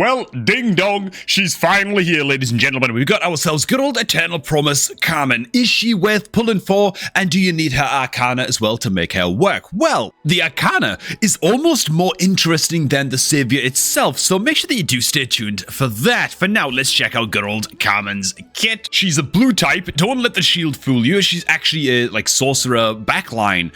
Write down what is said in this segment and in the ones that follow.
Well, ding dong, she's finally here, ladies and gentlemen. We've got ourselves good old Eternal Promise, Carmen. Is she worth pulling for? And do you need her Arcana as well to make her work? Well, the Arcana is almost more interesting than the Savior itself, so make sure that you do stay tuned for that. For now, let's check out good old Carmen's kit. She's a blue type. Don't let the shield fool you. She's actually a sorcerer backline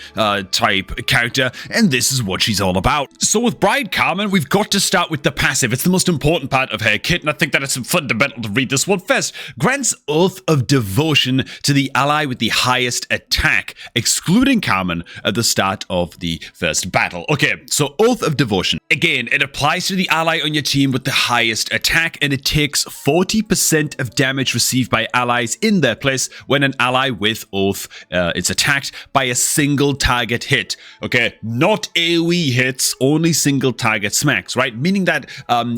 type character, and this is what she's all about. So with Bride Carmen, we've got to start with the passive. It's the most important part of her kit, and I think that it's fundamental to read this one first. Grants Oath of Devotion to the ally with the highest attack, excluding Carmen at the start of the first battle. Okay, so Oath of Devotion. Again, it applies to the ally on your team with the highest attack, and it takes 40% of damage received by allies in their place when an ally with Oath is attacked by a single target hit. Okay, not AoE hits, only single target smacks, right? Meaning that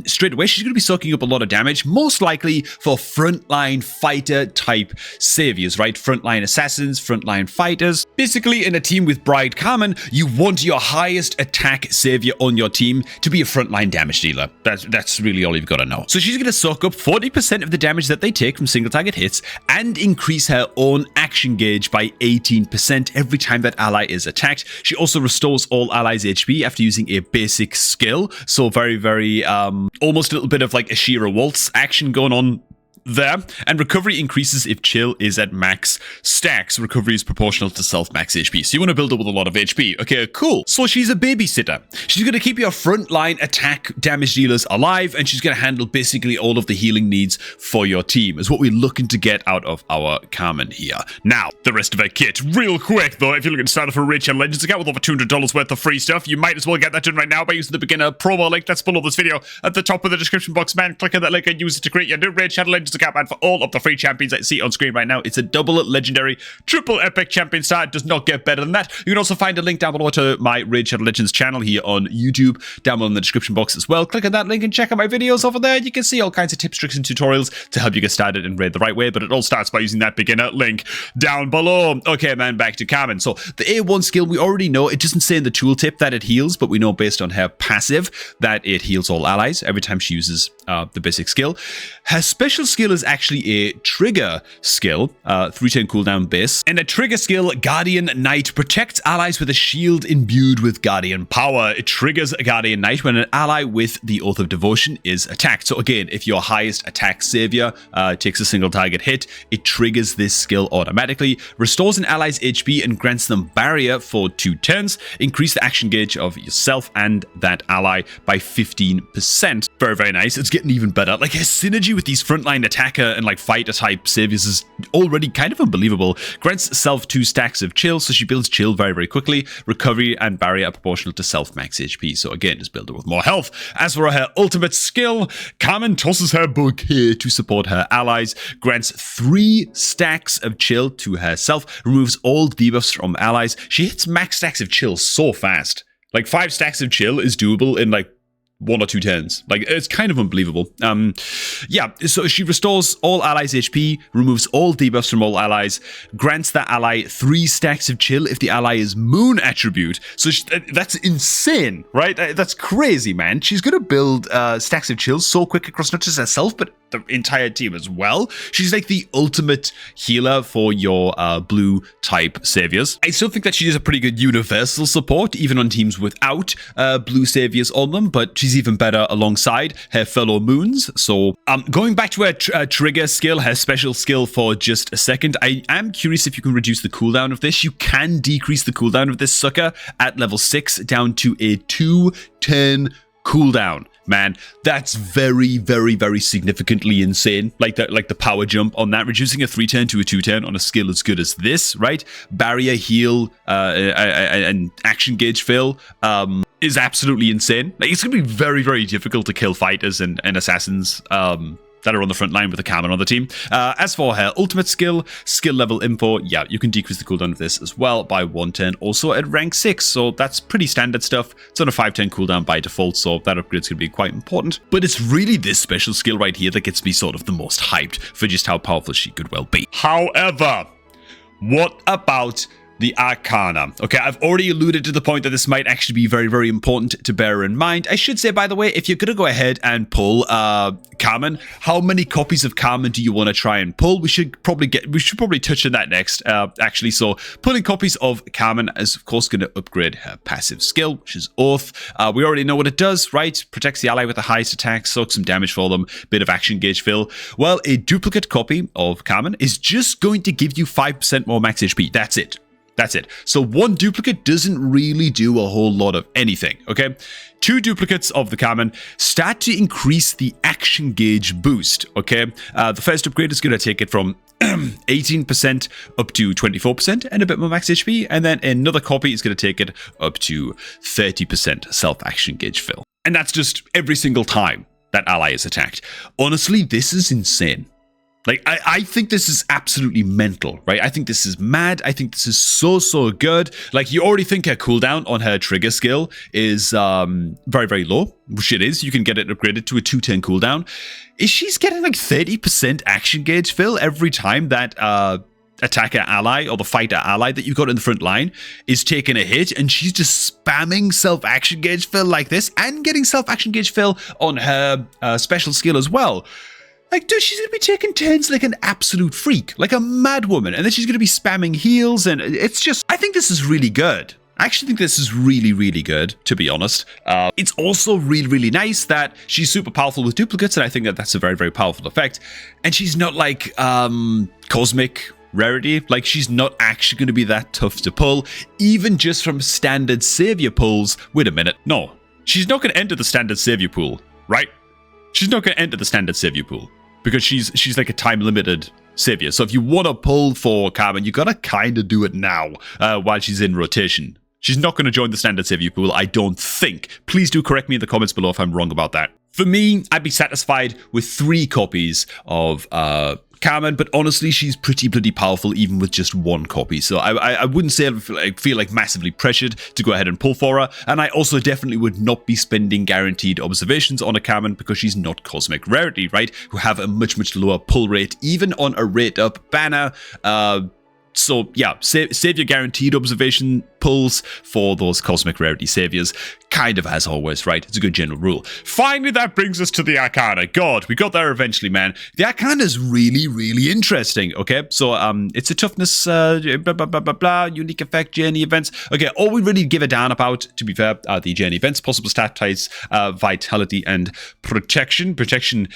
straight away, she's going to be soaking up a lot of damage, most likely for frontline fighter type saviors, right? Frontline assassins, frontline fighters. Basically, in a team with Bride Carmen, you want your highest attack savior on your team to be a frontline damage dealer. That's really all you've got to know. So she's going to soak up 40% of the damage that they take from single target hits and increase her own action gauge by 18% every time that ally is attacked. She also restores all allies' HP after using a basic skill. So very, very, almost a little bit of like a Shira Waltz action going on there. And recovery increases if chill is at max stacks. Recovery is proportional to self-max HP. So you want to build up with a lot of HP. Okay, cool. So she's a babysitter. She's going to keep your frontline attack damage dealers alive, and she's going to handle basically all of the healing needs for your team, is what we're looking to get out of our Carmen here. Now, the rest of her kit. Real quick, though, if you're looking to start off a Rich and Legends account with over $200 worth of free stuff, you might as well get that done right now by using the beginner promo link that's below this video at the top of the description box, man. Click on that link and use it to create your new Rich and Legends account, man, for all of the free champions that you see on screen right now. It's a double legendary, triple epic champion star. It does not get better than that. You can also find a link down below to my Raid Shadow Legends channel here on YouTube, down below in the description box as well. Click on that link and check out my videos over there. You can see all kinds of tips, tricks, and tutorials to help you get started and raid the right way, but it all starts by using that beginner link down below. Okay, man, back to Carmen. So the A1 skill, we already know, it doesn't say in the tooltip that it heals, but we know based on her passive that it heals all allies every time she uses the basic skill. Her special skill is actually a trigger skill, 3-turn cooldown base, and a trigger skill, Guardian Knight, protects allies with a shield imbued with Guardian power. It triggers Guardian Knight when an ally with the Oath of Devotion is attacked. So again, if your highest attack savior takes a single target hit, it triggers this skill automatically, restores an ally's HP and grants them barrier for 2 turns, increase the action gauge of yourself and that ally by 15%. Very, very nice. It's getting even better. Like, his synergy with these frontline attacker and like fighter type saviors is already kind of unbelievable. Grants self 2 stacks of chill, so she builds chill very, very quickly. Recovery and barrier are proportional to self max HP, so again, just build her with more health. As for her ultimate skill, Carmen tosses her bouquet to support her allies, grants 3 stacks of chill to herself, removes all debuffs from allies. She hits max stacks of chill so fast. Like 5 stacks of chill is doable in like 1 or 2 turns. Like, it's kind of unbelievable. Yeah, so she restores all allies' HP, removes all debuffs from all allies, grants that ally 3 stacks of chill if the ally is moon attribute. So that's insane, right? That's crazy, man. She's gonna build stacks of chill so quick across not just herself, but the entire team as well. She's like the ultimate healer for your blue type saviors. I still think that she is a pretty good universal support, even on teams without blue saviors on them, but she's even better alongside her fellow moons. So going back to her trigger skill, her special skill for just a second, I am curious if you can reduce the cooldown of this. You can decrease the cooldown of this sucker at level 6 down to a 2-turn cooldown. Man, that's very, very, very significantly insane. Like the power jump on that, reducing a 3-turn to a 2-turn on a skill as good as this, right? Barrier, heal, and action gauge fill is absolutely insane. Like, it's gonna be very, very difficult to kill fighters and assassins that are on the front line with a Carmen on the team. As for her ultimate skill level info, yeah, you can decrease the cooldown of this as well by 1 turn, also at rank 6, so that's pretty standard stuff. It's on a 5-turn cooldown by default, so that upgrade's going to be quite important. But it's really this special skill right here that gets me sort of the most hyped for just how powerful she could well be. However, what about the Arcana. Okay, I've already alluded to the point that this might actually be very, very important to bear in mind. I should say, by the way, if you're going to go ahead and pull Carmen, how many copies of Carmen do you want to try and pull? We should probably touch on that next, actually. So pulling copies of Carmen is, of course, going to upgrade her passive skill, which is Oath. We already know what it does, right? Protects the ally with the highest attack, soaks some damage for them, bit of action gauge fill. Well, a duplicate copy of Carmen is just going to give you 5% more max HP. That's it. That's it. So one duplicate doesn't really do a whole lot of anything, okay? 2 duplicates of the Carmen start to increase the action gauge boost, okay? The first upgrade is going to take it from 18% up to 24% and a bit more max HP, and then another copy is going to take it up to 30% self-action gauge fill. And that's just every single time that ally is attacked. Honestly, this is insane. Like, I think this is absolutely mental, right? I think this is mad. I think this is so good. Like, you already think her cooldown on her trigger skill is very, very low, which it is. You can get it upgraded to a 2-turn cooldown. She's getting like 30% action gauge fill every time that attacker ally or the fighter ally that you've got in the front line is taking a hit, and she's just spamming self-action gauge fill like this and getting self-action gauge fill on her special skill as well. Like, dude, she's going to be taking turns like an absolute freak, like a mad woman. And then she's going to be spamming heals. And it's just, I think this is really good. I actually think this is really, really good, to be honest. It's also really, really nice that she's super powerful with duplicates. And I think that that's a very, very powerful effect. And she's not like cosmic rarity. Like, she's not actually going to be that tough to pull, even just from standard savior pulls. Wait a minute. No, she's not going to enter the standard savior pool, right? She's not going to enter the standard savior pool because she's like a time-limited savior. So if you want to pull for Carmen, you got to kind of do it now while she's in rotation. She's not going to join the standard savior pool, I don't think. Please do correct me in the comments below if I'm wrong about that. For me, I'd be satisfied with 3 copies of Carmen, but honestly, she's pretty bloody powerful even with just 1 copy. So I wouldn't say I feel like massively pressured to go ahead and pull for her. And I also definitely would not be spending guaranteed observations on a Carmen because she's not cosmic rarity, right? Who have a much, much lower pull rate, even on a rate up banner. So yeah, save your guaranteed observation pulls for those cosmic rarity saviors, kind of as always, right? It's a good general rule. Finally, that brings us to the Arcana. God, we got there eventually, man. The Arcana is really, really interesting, okay? So it's a toughness, unique effect, journey events. Okay, all we really give a damn about, to be fair, are the journey events, possible stat types, vitality, and protection. Protection,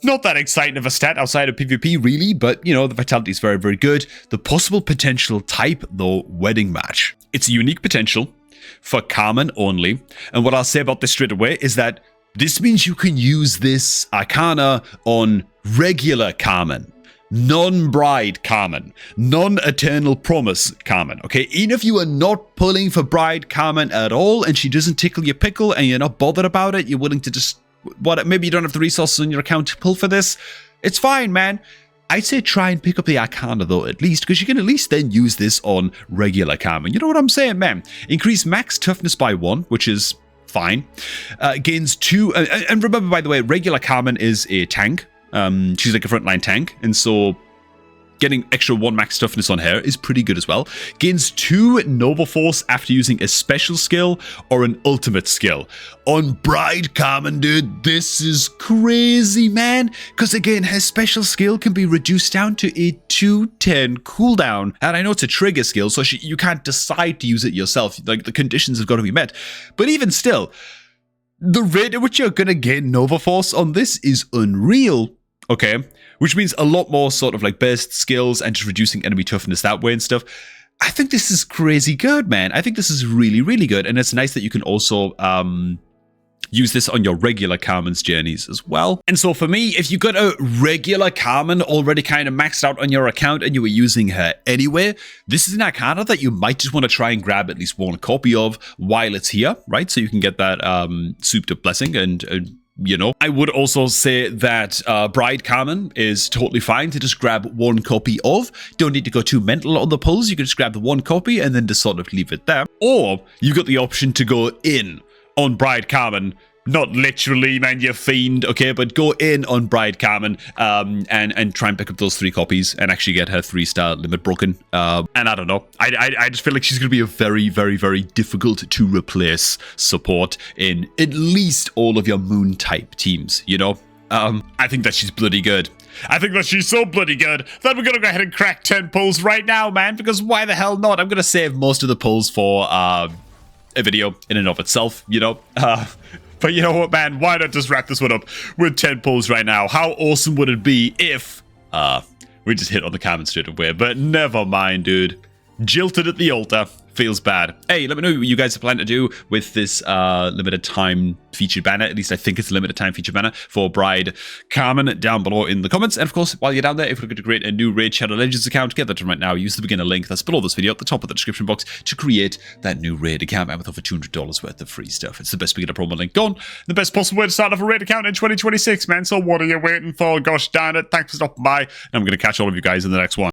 not that exciting of a stat outside of PvP, really, but, you know, the vitality is very, very good. The possible potential type, though, wedding match. It's a unique potential for Carmen only, and what I'll say about this straight away is that this means you can use this Arcana on regular Carmen, non-bride Carmen, non-eternal promise Carmen, okay? Even if you are not pulling for bride Carmen at all, and she doesn't tickle your pickle, and you're not bothered about it, you're willing to just... maybe you don't have the resources on your account to pull for this. It's fine, man. I'd say try and pick up the Arcana, though, at least, because you can at least then use this on regular Carmen. You know what I'm saying, man? Increase max toughness by 1, which is fine. Gains 2... and remember, by the way, regular Carmen is a tank. She's like a frontline tank, and so... getting extra 1 max toughness on her is pretty good as well. Gains 2 Nova Force after using a special skill or an ultimate skill. On Bride Carmen, dude, this is crazy, man. Because again, her special skill can be reduced down to a 2-turn cooldown. And I know it's a trigger skill, so you can't decide to use it yourself. Like, the conditions have got to be met. But even still, the rate at which you're going to get Nova Force on this is unreal. Okay, which means a lot more sort of like burst skills and just reducing enemy toughness that way and stuff. I think this is crazy good, man. I think this is really, really good. And it's nice that you can also use this on your regular Carmen's journeys as well. And so for me, if you got a regular Carmen already kind of maxed out on your account and you were using her anyway, this is an Arcana that you might just want to try and grab at least 1 copy of while it's here, right? So you can get that souped up blessing and you know, I would also say that Bride Carmen is totally fine to just grab 1 copy of. Don't need to go too mental on the pulls. You can just grab the 1 copy and then just sort of leave it there. Or you got the option to go in on Bride Carmen Not literally, man, you fiend, okay? But go in on Bride Carmen and try and pick up those 3 copies and actually get her 3-star limit broken. And I don't know. I just feel like she's going to be a very, very, very difficult to replace support in at least all of your moon-type teams, you know? I think that she's bloody good. I think that she's so bloody good that we're going to go ahead and crack 10 pulls right now, man, because why the hell not? I'm going to save most of the pulls for a video in and of itself, you know? But you know what, man? Why not just wrap this one up with 10 pulls right now? How awesome would it be if we just hit on the Carmen straight away? But never mind, dude. Jilted at the altar. Feels bad. Hey, let me know what you guys are planning to do with this limited time featured banner. At least I think it's a limited time featured banner for Bride Carmen down below in the comments. And of course, while you're down there, if you're looking to create a new Raid Shadow Legends account, get that done right now. Use the beginner link that's below this video at the top of the description box to create that new Raid account, and with over $200 worth of free stuff. It's the best beginner promo link gone. The best possible way to start off a Raid account in 2026, man. So what are you waiting for? Gosh darn it. Thanks for stopping by. And I'm going to catch all of you guys in the next one.